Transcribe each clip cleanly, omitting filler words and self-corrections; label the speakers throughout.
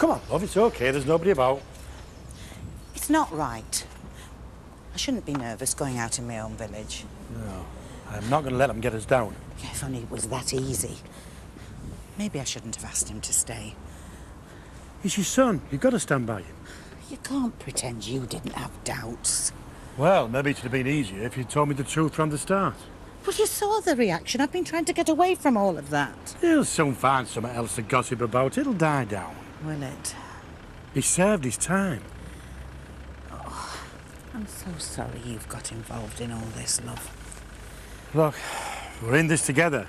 Speaker 1: Come on, love, it's OK. There's nobody about.
Speaker 2: It's not right. I shouldn't be nervous going out in my own village.
Speaker 1: No, I'm not going to let him get us down.
Speaker 2: Yeah, if only it was that easy. Maybe I shouldn't have asked him to stay.
Speaker 1: He's your son. You've got to stand by him.
Speaker 2: You can't pretend you didn't have doubts.
Speaker 1: Well, maybe it would have been easier if you'd told me the truth from the start.
Speaker 2: Well, you saw the reaction. I've been trying to get away from all of that.
Speaker 1: He'll soon find something else to gossip about. It'll die down.
Speaker 2: Will it?
Speaker 1: He served his time.
Speaker 2: Oh, I'm so sorry you've got involved in all this, love.
Speaker 1: Look, we're in this together.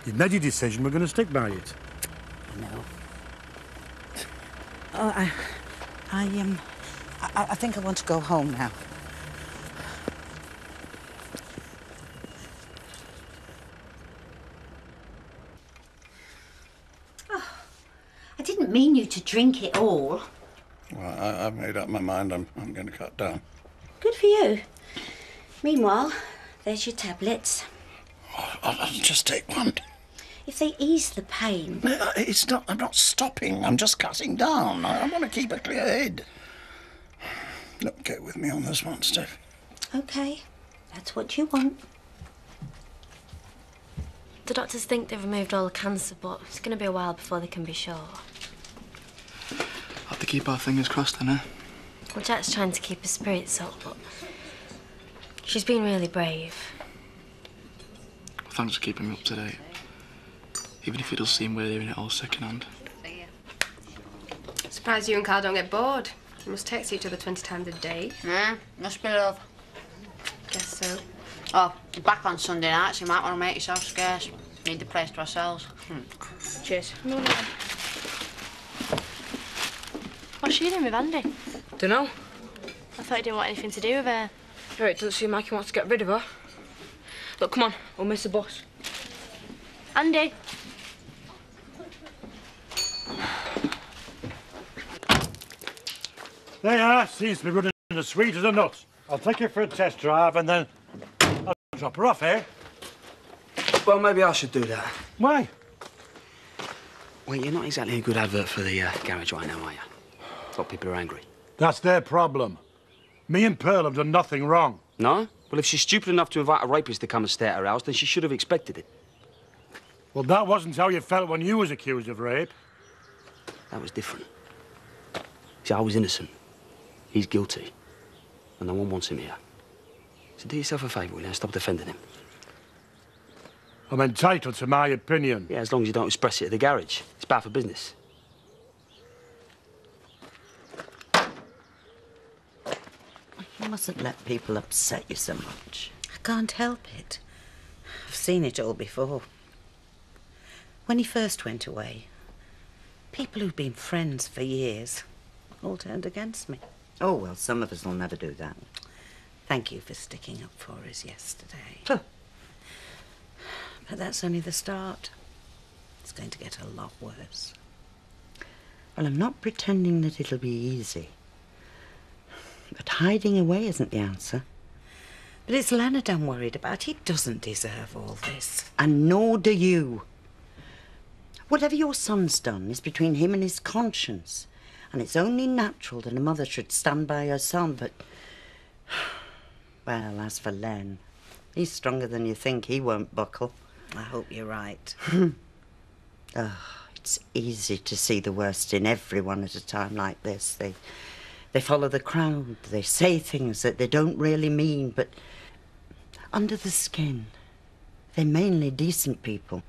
Speaker 1: You've made your decision. We're going to stick by it.
Speaker 2: I know. Oh, I think I want to go home now.
Speaker 3: I didn't mean you to drink it all.
Speaker 4: Well, I've made up my mind. I'm going to cut down.
Speaker 3: Good for you. Meanwhile, there's your tablets.
Speaker 4: Oh, I'll just take one.
Speaker 3: If they ease the pain...
Speaker 4: No, it's not. I'm not stopping. I'm just cutting down. I want to keep a clear head. Look, get with me on this one, Steph.
Speaker 3: OK, that's what you want.
Speaker 5: The doctors think they've removed all the cancer, but it's going to be a while before they can be sure.
Speaker 6: Have to keep our fingers crossed, then, eh?
Speaker 5: Well, Jack's trying to keep her spirits up, but she's been really brave.
Speaker 6: Well, thanks for keeping me up to date. Even if it does seem we're hearing it all second-hand.
Speaker 7: Surprised you and Carl don't get bored. You must text each other 20 times a day.
Speaker 8: Must be love.
Speaker 7: Guess so.
Speaker 8: Oh, you're back on Sunday nights. You might want to make yourself scarce. Need the place to ourselves.
Speaker 7: Cheers.
Speaker 5: What's she doing with Andy?
Speaker 9: Dunno.
Speaker 5: I thought he didn't want anything to do with her.
Speaker 9: No, it doesn't seem like he wants to get rid of her. Look, come on, we'll miss the bus.
Speaker 5: Andy!
Speaker 1: There you are. Seems to be running as sweet as a nut. I'll take you for a test drive and then I'll drop her off, eh?
Speaker 6: Well, maybe I should do that.
Speaker 1: Why?
Speaker 6: Well, you're not exactly a good advert for the garage right now, are you? A lot of people are angry.
Speaker 1: That's their problem. Me and Pearl have done nothing wrong.
Speaker 6: No? Well, if she's stupid enough to invite a rapist to come and stay at her house, then she should have expected it.
Speaker 1: Well, that wasn't how you felt when you was accused of rape.
Speaker 6: That was different. See, I was innocent. He's guilty. And no one wants him here. So do yourself a favour, will you, and stop defending him.
Speaker 1: I'm entitled to my opinion.
Speaker 6: Yeah, as long as you don't express it at the garage. It's bad for business.
Speaker 2: You mustn't let people upset you so much. I can't help it. I've seen it all before. When he first went away, people who'd been friends for years all turned against me. Oh, well, some of us will never do that. Thank you for sticking up for us yesterday.
Speaker 6: Huh.
Speaker 2: But that's only the start. It's going to get a lot worse. Well, I'm not pretending that it'll be easy. But hiding away isn't the answer. But it's Leonard I'm worried about. He doesn't deserve all this. And nor do you. Whatever your son's done is between him and his conscience. And it's only natural that a mother should stand by her son, but... Well, as for Len, he's stronger than you think. He won't buckle. I hope you're right. Oh, it's easy to see the worst in everyone at a time like this. They follow the crowd. They say things that they don't really mean, but under the skin, they're mainly decent people.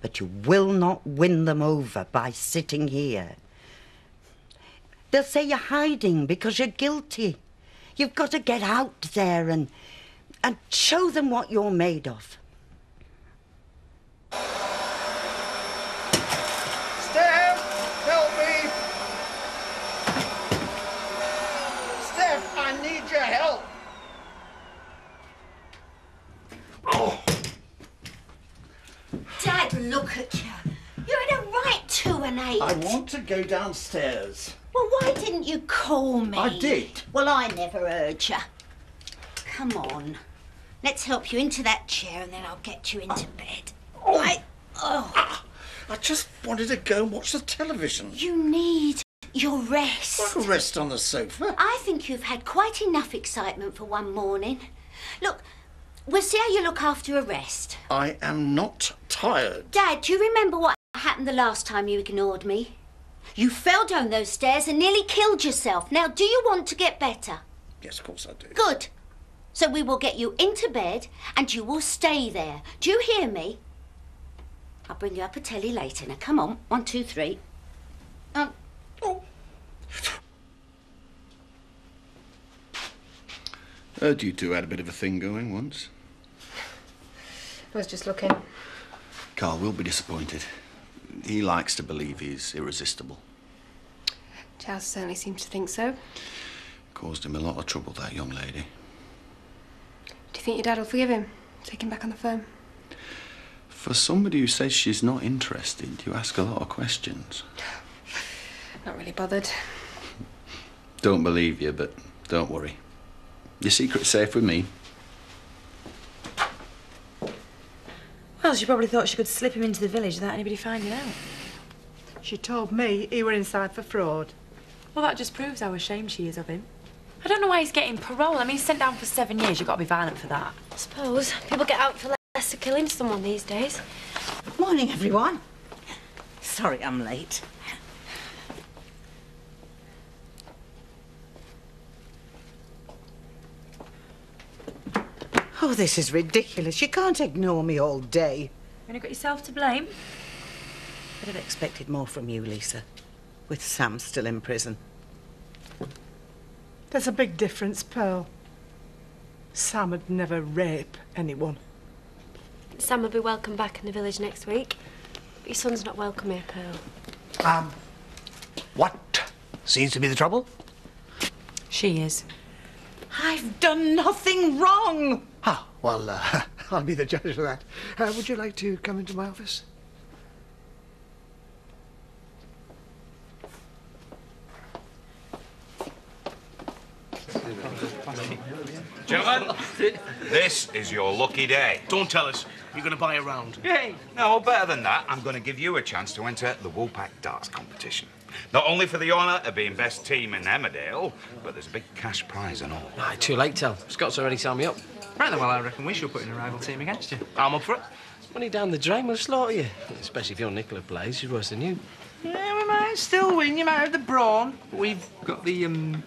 Speaker 2: But you will not win them over by sitting here. They'll say you're hiding because you're guilty. You've got to get out there and show them what you're made of.
Speaker 4: Steph, help me! Steph, I need your help! Oh.
Speaker 3: Dad, look at you. You're in a right 2 and 8.
Speaker 4: I want to go downstairs.
Speaker 3: Well, why didn't you call me?
Speaker 4: I did.
Speaker 3: Well, I never heard you. Come on. Let's help you into that chair and then I'll get you into bed.
Speaker 4: I just wanted to go and watch the television.
Speaker 3: You need Your rest.
Speaker 4: I'll rest on the sofa.
Speaker 3: I think you've had quite enough excitement for one morning. Look, we'll see how you look after a rest.
Speaker 4: I am not tired.
Speaker 3: Dad, do you remember what happened the last time you ignored me? You fell down those stairs and nearly killed yourself. Now, do you want to get better?
Speaker 4: Yes, of course I do.
Speaker 3: Good. So we will get you into bed and you will stay there. Do you hear me? I'll bring you up a telly later. Now, come on. 1, 2, 3.
Speaker 4: Oh. Heard you two had a bit of a thing going once.
Speaker 7: I was just looking.
Speaker 4: Carl will be disappointed. He likes to believe he's irresistible.
Speaker 7: Charles certainly seems to think so.
Speaker 4: Caused him a lot of trouble, that young lady.
Speaker 7: Do you think your dad will forgive him? Take him back on the firm?
Speaker 4: For somebody who says she's not interested, you ask a lot of questions.
Speaker 7: Not really bothered.
Speaker 4: Don't believe you, but don't worry. Your secret's safe with me.
Speaker 10: Well, she probably thought she could slip him into the village without anybody finding out.
Speaker 11: She told me he were inside for fraud.
Speaker 10: Well, that just proves how ashamed she is of him. I don't know why he's getting parole. I mean, he's sent down for 7 years. You've got to be violent for that.
Speaker 5: I suppose people get out for less of killing someone these days.
Speaker 2: Morning, everyone. Sorry I'm late. Oh, this is ridiculous. You can't ignore me all day.
Speaker 10: You've only got yourself to blame.
Speaker 2: I'd have expected more from you, Lisa, with Sam still in prison.
Speaker 11: There's a big difference, Pearl. Sam would never rape anyone.
Speaker 5: Sam will be welcome back in the village next week. But your son's not welcome here, Pearl.
Speaker 12: What seems to be the trouble?
Speaker 10: She is.
Speaker 2: I've done nothing wrong.
Speaker 12: Ah, well, I'll be the judge of that. Would you like to come into my office?
Speaker 13: Gentlemen, this is your lucky day.
Speaker 14: Don't tell us. You're going to buy a round.
Speaker 13: Yay! No, better than that, I'm going to give you a chance to enter the Woolpack Darts competition. Not only for the honour of being best team in Emmerdale, but there's a big cash prize and all.
Speaker 6: Aye, too late, Tel. Scott's already signed me up.
Speaker 15: Right then, well, I reckon we should put in a rival team against you.
Speaker 14: I'm up for it.
Speaker 6: Money down the drain will slaughter you. Especially if your Nicola plays, she's worse than you.
Speaker 15: Yeah, we might still win. You might have the brawn. But we've got the, well,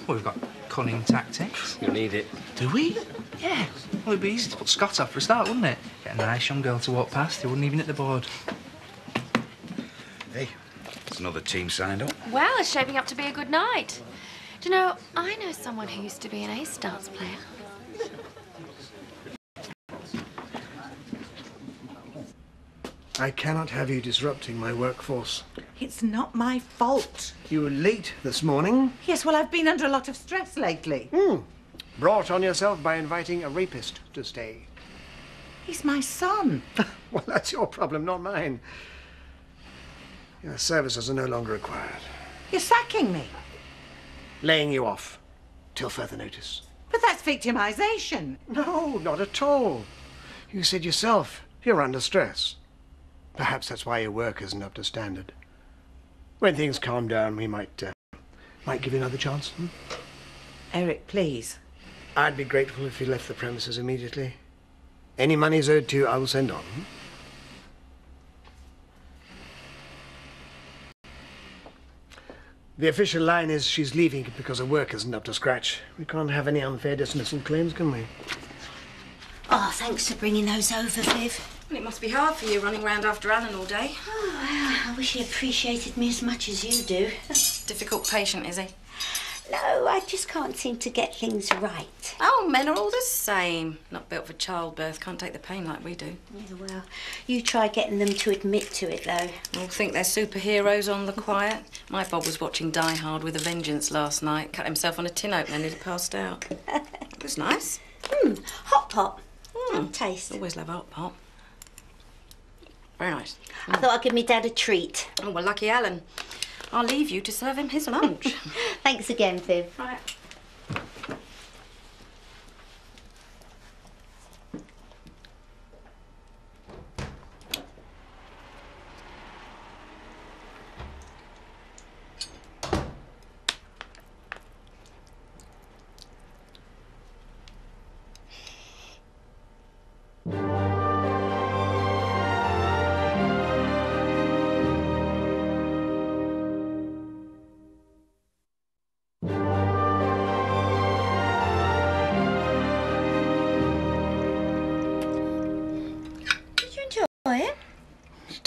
Speaker 15: we've got cunning tactics.
Speaker 6: You'll need it.
Speaker 15: Do we? Yeah. Well, it'd be easy to put Scott off for a start, wouldn't it? Get a nice young girl to walk past who wouldn't even hit the board.
Speaker 13: Hey, there's another team signed up.
Speaker 5: Well, it's shaping up to be a good night. Do you know, I know someone who used to be an ace darts player.
Speaker 12: I cannot have you disrupting my workforce.
Speaker 2: It's not my fault.
Speaker 12: You were late this morning.
Speaker 2: Yes, well, I've been under a lot of stress lately.
Speaker 12: Brought on yourself by inviting a rapist to stay.
Speaker 2: He's my son.
Speaker 12: Well, that's your problem, not mine. Your services are no longer required.
Speaker 2: You're sacking me.
Speaker 12: Laying you off till further notice.
Speaker 2: But that's victimisation.
Speaker 12: No, not at all. You said yourself, you're under stress. Perhaps that's why your work isn't up to standard. When things calm down, we might give you another chance.
Speaker 2: Eric, please.
Speaker 12: I'd be grateful if you left the premises immediately. Any money's owed to you, I will send on. The official line is she's leaving because her work isn't up to scratch. We can't have any unfair dismissal claims, can we?
Speaker 3: Oh, thanks for bringing those over, Viv.
Speaker 10: Well, it must be hard for you running around after Alan all day.
Speaker 3: Oh, well, I wish he appreciated me as much as you do.
Speaker 10: Difficult patient, is he?
Speaker 3: No, I just can't seem to get things right.
Speaker 10: Oh, men are all the same. Not built for childbirth, can't take the pain like we do.
Speaker 3: Yeah, well, you try getting them to admit to it, though.
Speaker 10: All think they're superheroes on the quiet. My Bob was watching Die Hard with a Vengeance last night. Cut himself on a tin opener and he'd passed out. It was nice.
Speaker 3: Hot pot. Taste.
Speaker 10: Always love hot pot. Very nice.
Speaker 3: I thought I'd give me Dad a treat.
Speaker 10: Oh, well, lucky Alan. I'll leave you to serve him his lunch.
Speaker 3: Thanks again, Viv.
Speaker 10: Right.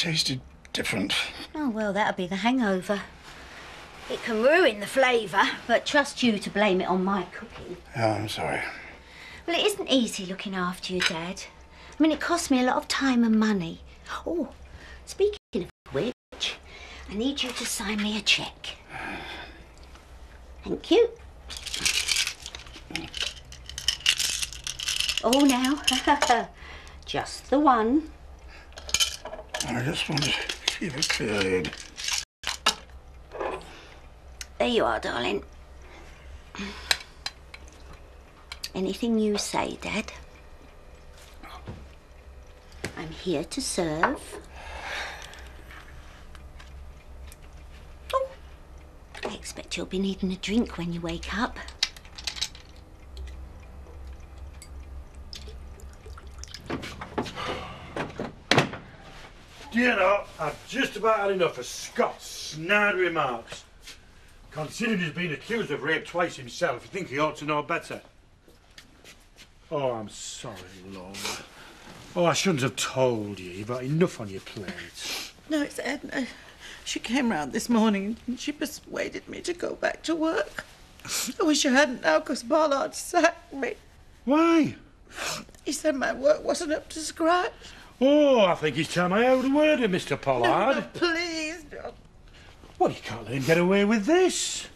Speaker 4: tasted different.
Speaker 3: Oh, well, that'll be the hangover. It can ruin the flavour, but trust you to blame it on my cooking.
Speaker 4: Oh, I'm sorry.
Speaker 3: Well, it isn't easy looking after your dad. I mean, it costs me a lot of time and money. Oh, speaking of which, I need you to sign me a cheque. Thank you. Oh, now. Just the one.
Speaker 4: I just want to keep a clear head.
Speaker 3: There you are, darling. Anything you say, Dad. I'm here to serve. Oh, I expect you'll be needing a drink when you wake up.
Speaker 1: Do you know, I've just about had enough of Scott's snide remarks. Considering he's been accused of rape twice himself, I think he ought to know better. Oh, I'm sorry, Lord. Oh, I shouldn't have told you. You've got enough on your plate.
Speaker 16: No, it's Edna. She came round this morning and she persuaded me to go back to work. I wish I hadn't now, because Ballard sacked me.
Speaker 1: Why?
Speaker 16: He said my work wasn't up to scratch.
Speaker 1: Oh, I think it's time I heard a word of Mr. Pollard.
Speaker 16: No, please. No.
Speaker 1: Well, you can't let him get away with this.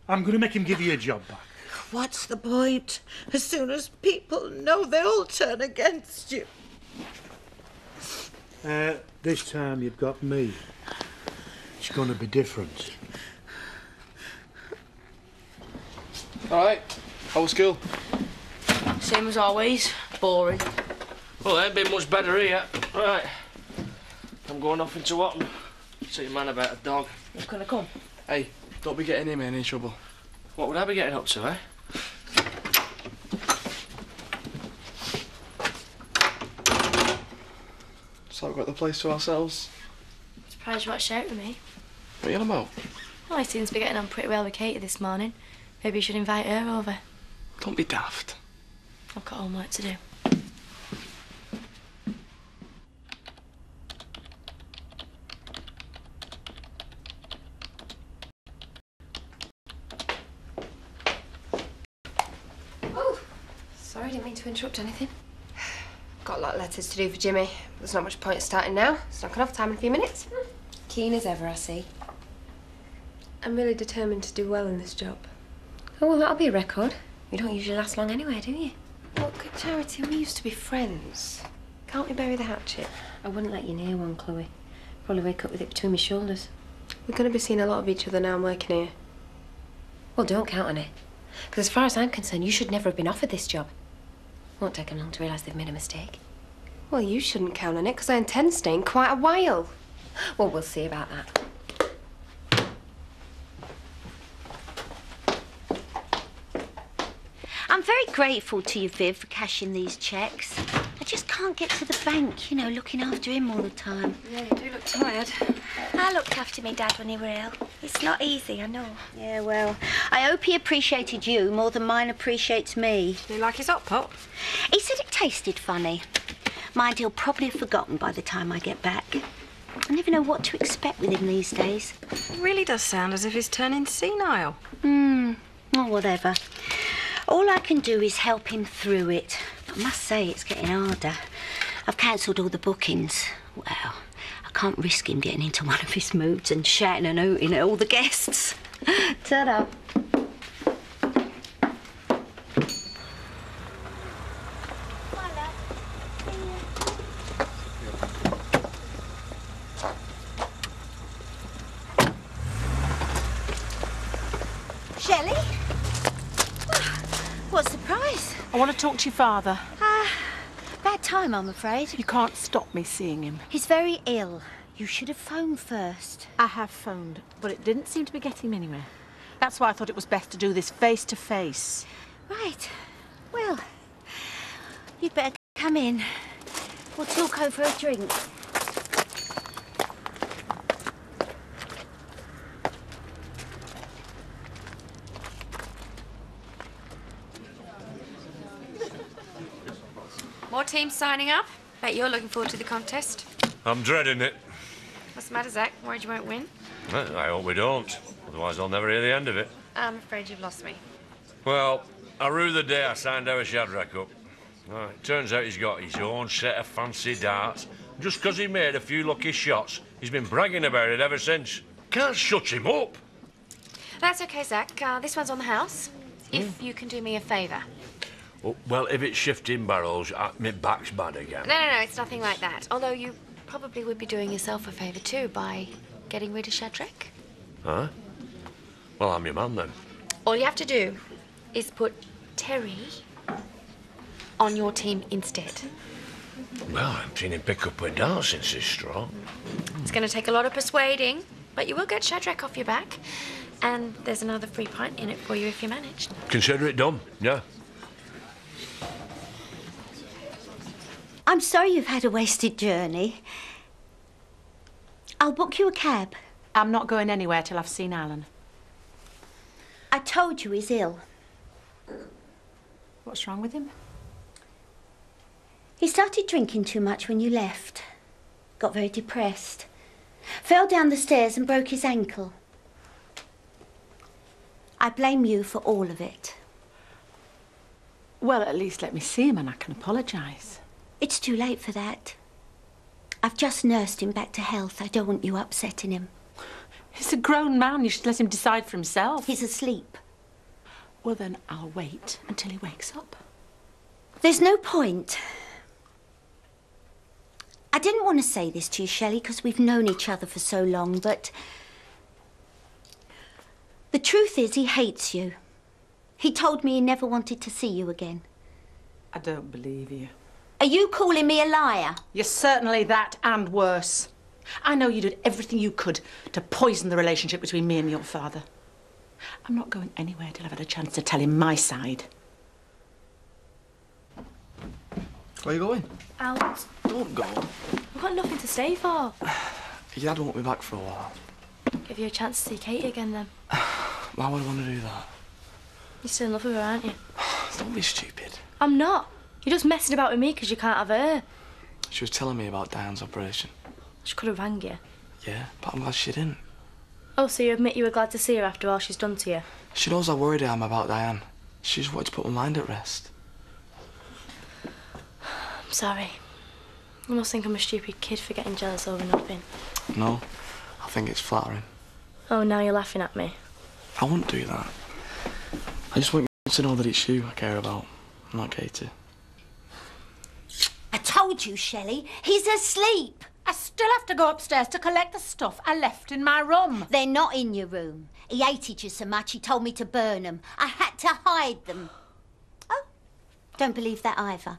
Speaker 1: I'm going to make him give you a job back.
Speaker 16: What's the point? As soon as people know, they'll turn against you.
Speaker 1: This time you've got me. It's going to be different.
Speaker 14: All right. How was school?
Speaker 9: Same as always. Boring.
Speaker 14: Well, it ain't been much better here. Right. I'm going off into Watton. See your man about a dog.
Speaker 9: Who's gonna come?
Speaker 14: Hey, don't be getting him in any trouble. What would I be getting up to, eh? So we've got the place to ourselves.
Speaker 5: Surprised you watched out with me.
Speaker 14: What are you on about?
Speaker 5: Well, he seems to be getting on pretty well with Katie this morning. Maybe you should invite her over.
Speaker 14: Don't be daft.
Speaker 5: I've got homework to do.
Speaker 7: Sorry, I didn't mean to interrupt anything. Got a lot of letters to do for Jimmy. There's not much point starting now. It's not enough time in a few minutes. Keen as ever, I see. I'm really determined to do well in this job. Oh, well, that'll be a record. You don't usually last long anyway, do you? Look, Charity, we used to be friends. Can't we bury the hatchet? I wouldn't let you near one, Chloe. Probably wake up with it between my shoulders. We're going to be seeing a lot of each other now I'm working here. Well, don't count on it. Because as far as I'm concerned, you should never have been offered this job. Won't take them long to realise they've made a mistake. Well, you shouldn't count on it, because I intend staying quite a while. Well, we'll see about that.
Speaker 3: I'm very grateful to you, Viv, for cashing these cheques. I just can't get to the bank, you know, looking after him all the time.
Speaker 7: Yeah, you do look tired.
Speaker 3: I looked after my dad when he were ill. It's not easy, I know. Yeah, well, I hope he appreciated you more than mine appreciates me.
Speaker 9: Do you like his hot pot?
Speaker 3: He said it tasted funny. Mind, he'll probably have forgotten by the time I get back. I never know what to expect with him these days.
Speaker 9: It really does sound as if he's turning senile.
Speaker 3: Or whatever. All I can do is help him through it. I must say, it's getting harder. I've cancelled all the bookings. Well, I can't risk him getting into one of his moods and shouting and hooting at all the guests. Ta-da. Shelley? What a surprise.
Speaker 11: I want to talk to your father.
Speaker 3: Bad time, I'm afraid.
Speaker 11: You can't stop me seeing him.
Speaker 3: He's very ill. You should have phoned first.
Speaker 11: I have phoned, but it didn't seem to be getting him anywhere. That's why I thought it was best to do this face to face.
Speaker 3: Right. Well, you'd better come in. We'll talk over a drink.
Speaker 7: More teams signing up. Bet you're looking forward to the contest.
Speaker 17: I'm dreading it.
Speaker 5: What's the matter, Zach? Worried you won't win?
Speaker 17: I hope we don't. Otherwise, I'll never hear the end of it.
Speaker 5: I'm afraid you've lost me.
Speaker 17: Well, I rue the day I signed our Shadrach up. It turns out he's got his own set of fancy darts. Just 'cause he made a few lucky shots, he's been bragging about it ever since. Can't shut him up.
Speaker 5: That's okay, Zach. This one's on the house. If you can do me a favour.
Speaker 17: Oh, well, if it's shifting barrels, my back's bad again.
Speaker 5: No, it's nothing like that. Although you probably would be doing yourself a favour too by getting rid of Shadrach.
Speaker 17: Huh? Well, I'm your man then.
Speaker 5: All you have to do is put Terry on your team instead.
Speaker 17: Well, I haven't seen him pick up a dart since his straw.
Speaker 5: It's going to take a lot of persuading, but you will get Shadrach off your back. And there's another free pint in it for you if you manage.
Speaker 17: Consider it done, yeah.
Speaker 3: I'm sorry you've had a wasted journey. I'll book you a cab.
Speaker 11: I'm not going anywhere till I've seen Alan.
Speaker 3: I told you he's ill.
Speaker 11: What's wrong with him?
Speaker 3: He started drinking too much when you left. Got very depressed. Fell down the stairs and broke his ankle. I blame you for all of it.
Speaker 11: Well, at least let me see him and I can apologise.
Speaker 3: It's too late for that. I've just nursed him back to health. I don't want you upsetting him.
Speaker 11: He's a grown man. You should let him decide for himself.
Speaker 3: He's asleep.
Speaker 11: Well, then I'll wait until he wakes up.
Speaker 3: There's no point. I didn't want to say this to you, Shelley, because we've known each other for so long, but the truth is he hates you. He told me he never wanted to see you again.
Speaker 11: I don't believe you.
Speaker 3: Are you calling me a liar?
Speaker 11: You're certainly that and worse. I know you did everything you could to poison the relationship between me and your father. I'm not going anywhere till I've had a chance to tell him my side.
Speaker 18: Where are you going?
Speaker 5: Out.
Speaker 18: Don't go.
Speaker 5: We've got nothing to stay for.
Speaker 18: Your dad won't be back for a while.
Speaker 5: Give you a chance to see Katie again then.
Speaker 18: Why would I want to do that?
Speaker 5: You're still in love with her, aren't you?
Speaker 18: Don't be stupid.
Speaker 5: I'm not. You're just messing about with me because you can't have her.
Speaker 18: She was telling me about Diane's operation.
Speaker 5: She could have rang you.
Speaker 18: Yeah, but I'm glad she didn't.
Speaker 5: Oh, so you admit you were glad to see her after all she's done to you?
Speaker 18: She knows how worried I am about Diane. She just wanted to put my mind at rest.
Speaker 5: I'm sorry. You must think I'm a stupid kid for getting jealous over nothing.
Speaker 18: No, I think it's flattering.
Speaker 5: Oh, now you're laughing at me.
Speaker 18: I wouldn't do that. I just want you to know that it's you I care about, not Katie.
Speaker 3: I told you, Shelley, he's asleep.
Speaker 11: I still have to go upstairs to collect the stuff I left in my room.
Speaker 3: They're not in your room. He hated you so much he told me to burn them. I had to hide them. Oh, don't believe that either.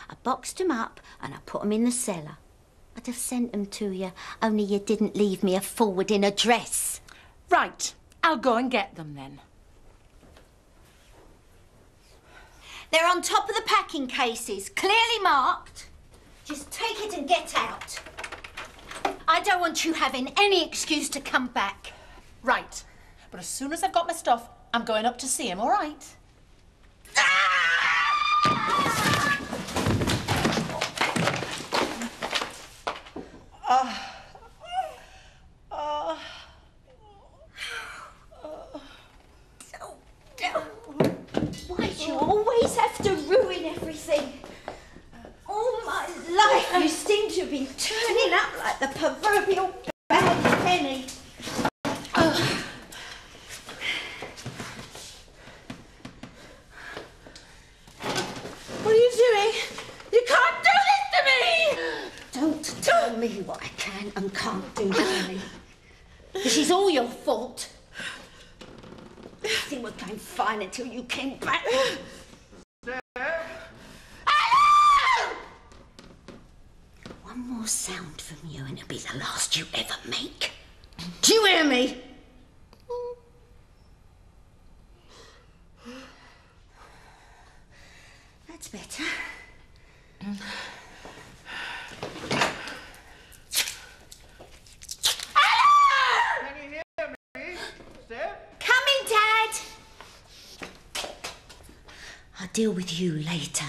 Speaker 3: I boxed them up and I put them in the cellar. I'd have sent them to you, only you didn't leave me a forwarding address.
Speaker 11: Right, I'll go and get them then.
Speaker 3: They're on top of the packing cases, clearly marked. Just take it and get out. I don't want you having any excuse to come back.
Speaker 11: Right, but as soon as I've got my stuff, I'm going up to see him, all right?
Speaker 3: Why do you always have to ruin everything? All my life you seem to have been turning up like the proverbial bad penny.
Speaker 11: What are you doing? You can't do this to me!
Speaker 3: Don't tell me what I can and can't do, darling. This is all your fault. Everything was going fine until you came back. One more sound from you and it'll be the last you ever make. Do you hear me? That's better. Coming, Dad. I'll deal with you later.